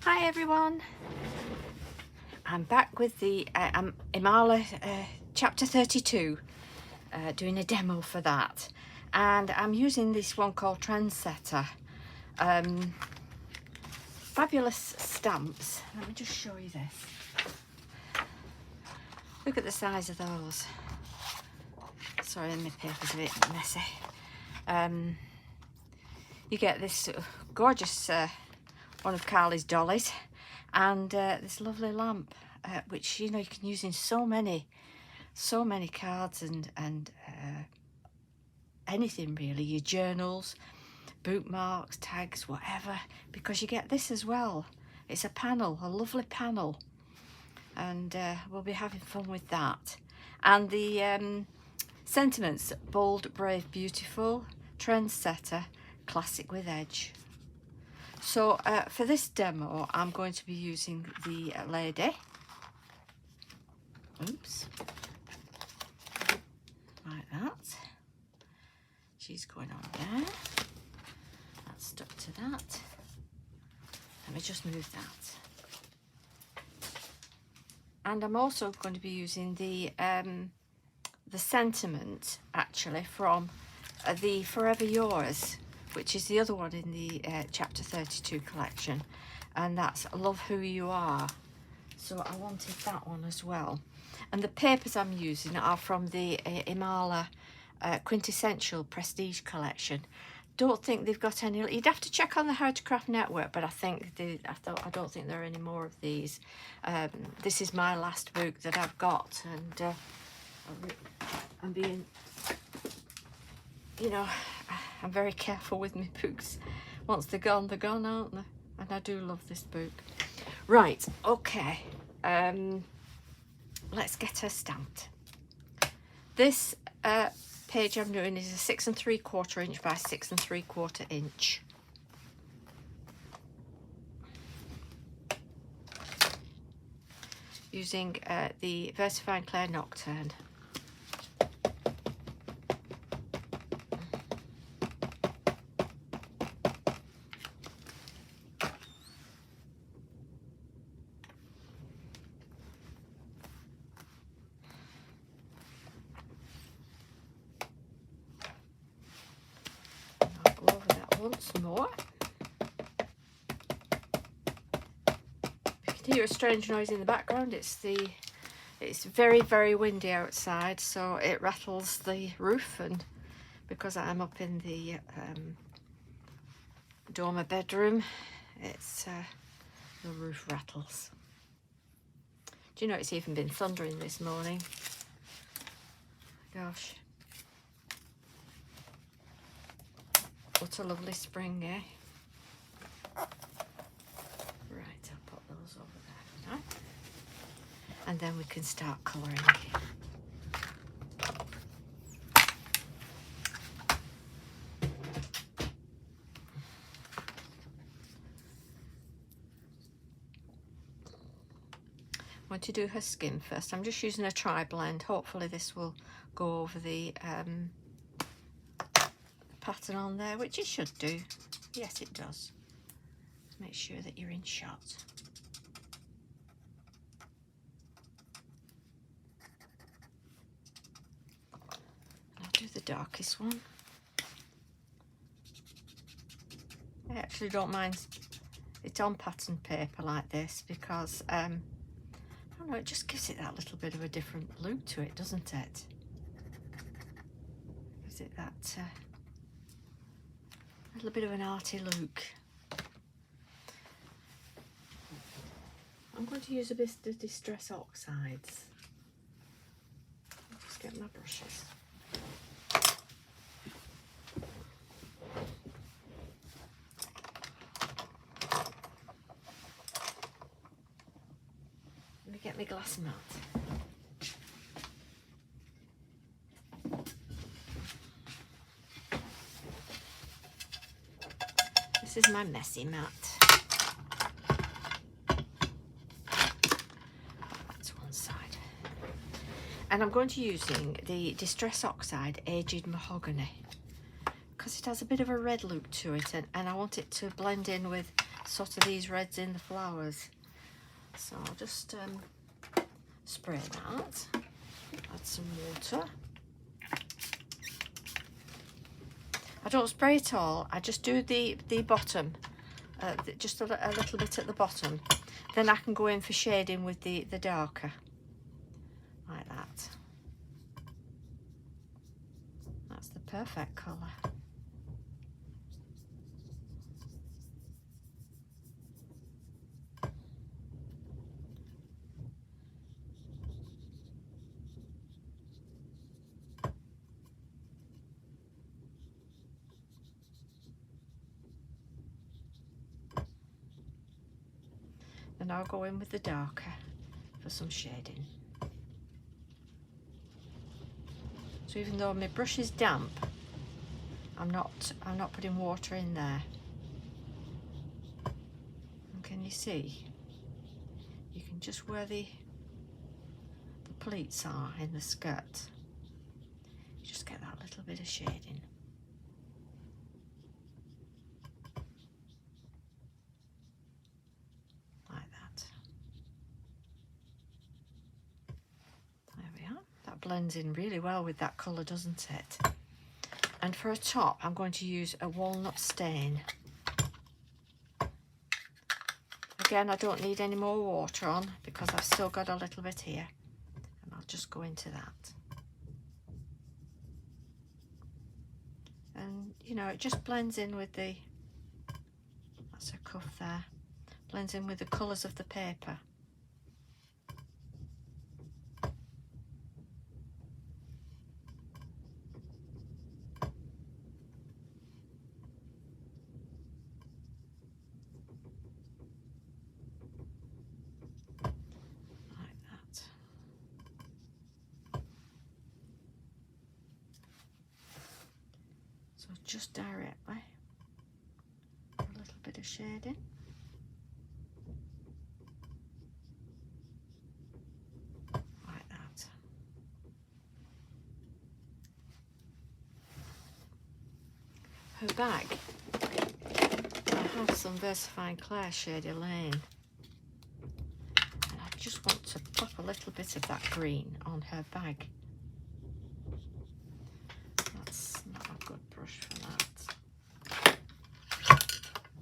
Hi everyone, I'm back with the Imala chapter 32, doing a demo for that, and I'm using this one called Trendsetter. Fabulous stamps. Let me just show you this. Look at the size of those. Sorry, my paper's a bit messy. You get this gorgeous one of Carly's dollies, and this lovely lamp, which you can use in so many cards and anything really, your journals, bookmarks, tags, whatever, because you get this as well. It's a panel, a lovely panel, and we'll be having fun with that. And the sentiments: bold, brave, beautiful, trendsetter, classic with edge. So for this demo, I'm going to be using the lady. Oops. Like that. She's going on there. That's stuck to that. Let me just move that. And I'm also going to be using the sentiment, actually, from the Forever Yours, which is the other one in the chapter 32 collection, and that's Love Who You Are. So I wanted that one as well. And the papers I'm using are from the Imala Quintessential Prestige collection. Don't think they've got any. You'd have to check on the How to Craft network, but I think I don't think there are any more of these. This is my last book that I've got, and I'm being, I'm very careful with my books. Once they're gone, aren't they? And I do love this book. Right, okay. Let's get her stamped. This page I'm doing is a 6 3/4 inch by 6 3/4 inch. Using the Versifying Clay Nocturne. Once more. You can hear a strange noise in the background. It's very, very windy outside, so it rattles the roof, and because I'm up in the dormer bedroom, it's the roof rattles. Do you know it's even been thundering this morning? Gosh. What a lovely spring, eh? Right, I'll put those over there now. And then we can start colouring. I'm going to do her skin first. I'm just using a tri-blend. Hopefully this will go over the pattern on there, which it should do. Yes, it does. Just make sure that you're in shot. I'll do the darkest one. I actually don't mind it on pattern paper like this, because I don't know, it just gives it that little bit of a different look to it, doesn't it? Gives it that little bit of an arty look. I'm going to use a bit of Distress Oxides. I'll just get my brushes. Let me get my glass mat. This is my messy mat. That's one side. And I'm going to be using the Distress Oxide Aged Mahogany, because it has a bit of a red look to it, and I want it to blend in with sort of these reds in the flowers. So I'll just spray that, add some water. I don't spray it all, I just do the bottom, just a little bit at the bottom. Then I can go in for shading with the darker, like that. That's the perfect colour. And I'll go in with the darker for some shading. So even though my brush is damp, I'm not putting water in there. And can you see? You can just where the pleats are in the skirt. You just get that little bit of shading. Blends in really well with that colour, doesn't it? And for a top, I'm going to use a walnut stain. Again, I don't need any more water on because I've still got a little bit here, and I'll just go into that. And you know, it just blends in with the, that's a cuff there, blends in with the colours of the paper. Just directly, a little bit of shading. Like that. Her bag, I have some VersaFine Claire shade Elaine. And I just want to pop a little bit of that green on her bag. That's not a good brush for that.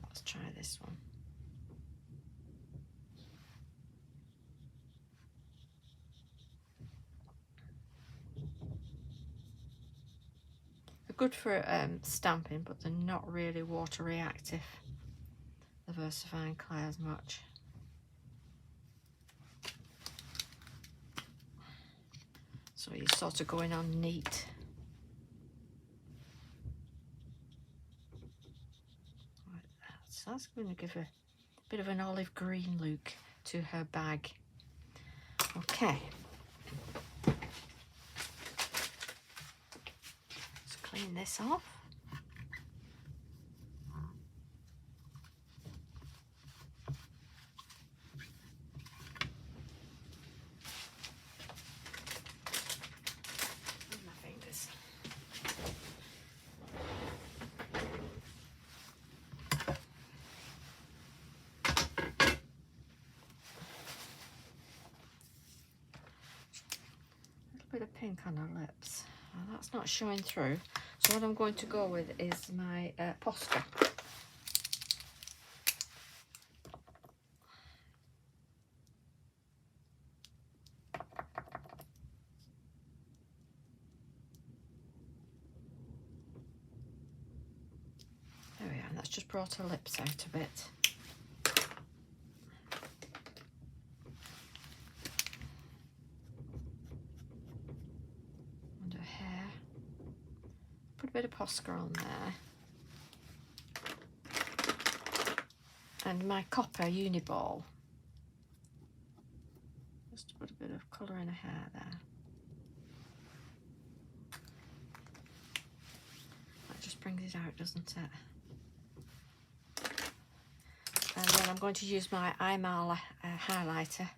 Let's try this one. They're good for stamping, but they're not really water reactive, the VersaFine Claire's much. So you're sort of going on neat. So that's going to give a bit of an olive green look to her bag. Okay. Let's clean this off. Bit of pink on her lips. Well, that's not showing through, so what I'm going to go with is my Posca. There we are, and that's just brought her lips out a bit. Put a bit of Posca on there. And my copper Uniball. Just to put a bit of colour in her hair there. That just brings it out, doesn't it? And then I'm going to use my Imala highlighter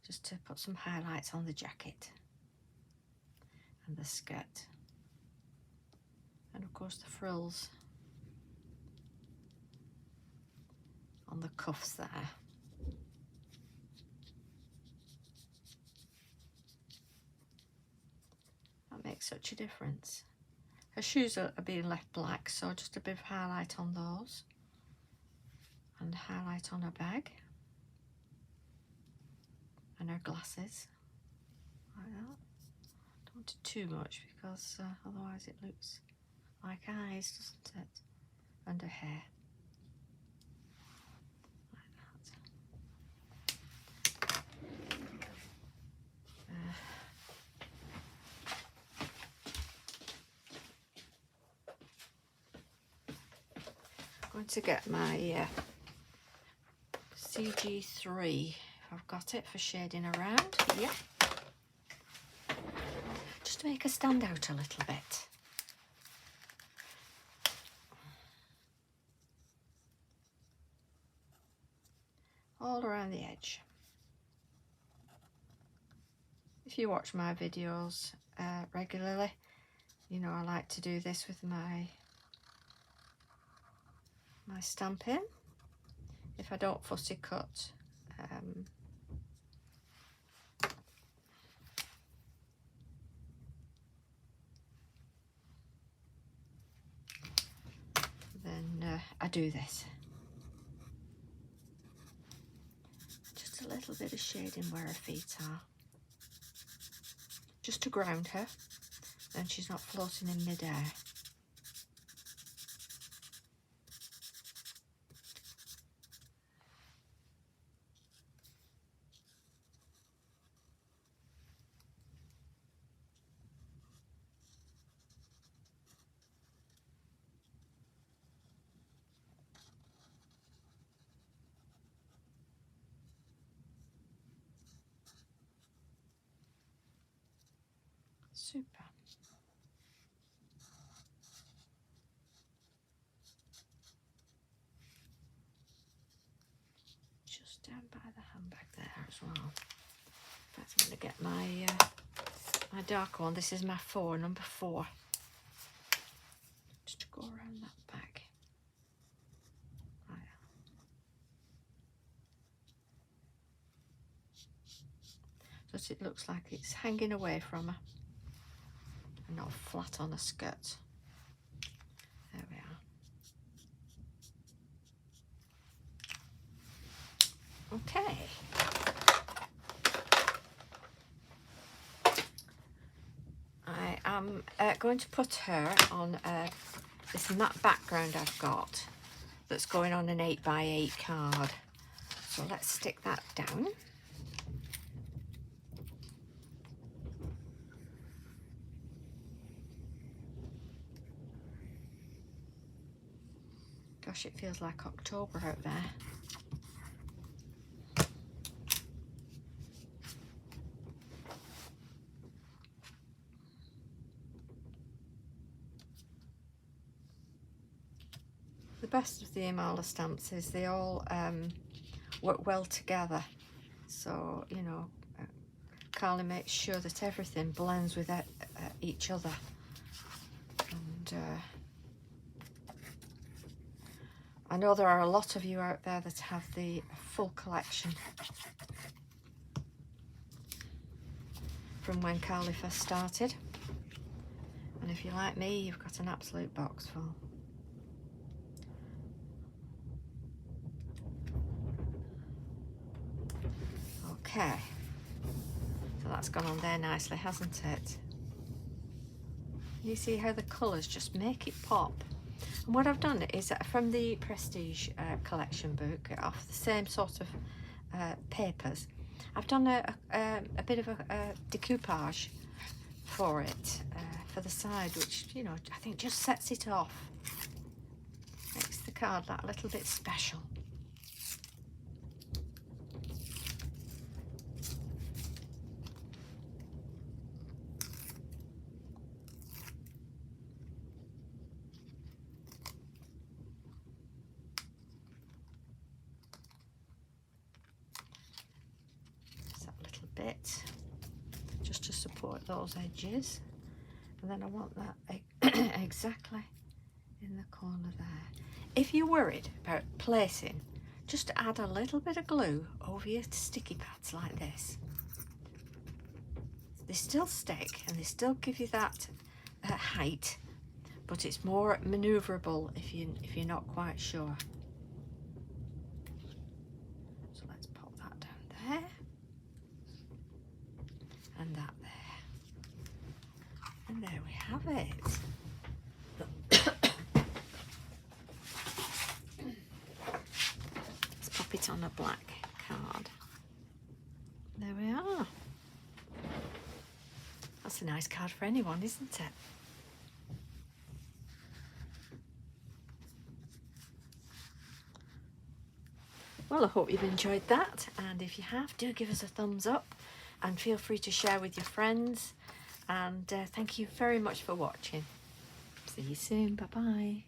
just to put some highlights on the jacket and the skirt. And of course the frills. on the cuffs there. That makes such a difference. Her shoes are being left black, so just a bit of highlight on those. And highlight on her bag. And her glasses. Like that. Don't want it too much because otherwise it looks like eyes, doesn't it? And her hair. Like that. I'm going to get my CG3, if I've got it, for shading around. Yeah. Just to make her stand out a little bit. All around the edge. If you watch my videos regularly, you know I like to do this with my stamping. If I don't fussy cut, then I do this. Just a little bit of shading where her feet are. Just to ground her, then she's not floating in mid-air. Super. Just down by the handbag there as well. In fact, I'm going to get my my dark one. This is my number 4. Just to go around that bag. Right. So it looks like it's hanging away from her. And not flat on a skirt. There we are. Okay. I am going to put her on this matte background I've got that's going on an 8x8 card. So let's stick that down. Gosh, it feels like October out there. The best of the Imala stamps is they all work well together. So, you know, Carly makes sure that everything blends with each other. And I know there are a lot of you out there that have the full collection from when Carly first started. And if you're like me, you've got an absolute box full. Okay, so that's gone on there nicely, hasn't it? You see how the colours just make it pop. And what I've done is from the Prestige collection book, off the same sort of papers, I've done a bit of a decoupage for it, for the side, which, you know, I think just sets it off. Makes the card that little bit special. Bit just to support those edges, and then I want that exactly in the corner there. If you're worried about placing just add a little bit of glue over your sticky pads like this. They still stick and they still give you that height, but it's more maneuverable if you're not quite sure. So let's pop that down there and that there, and there we have it. Let's pop it on a black card. There we are. That's a nice card for anyone, isn't it? Well, I hope you've enjoyed that, and if you have, do give us a thumbs up and feel free to share with your friends, and thank you very much for watching. See you soon. Bye bye.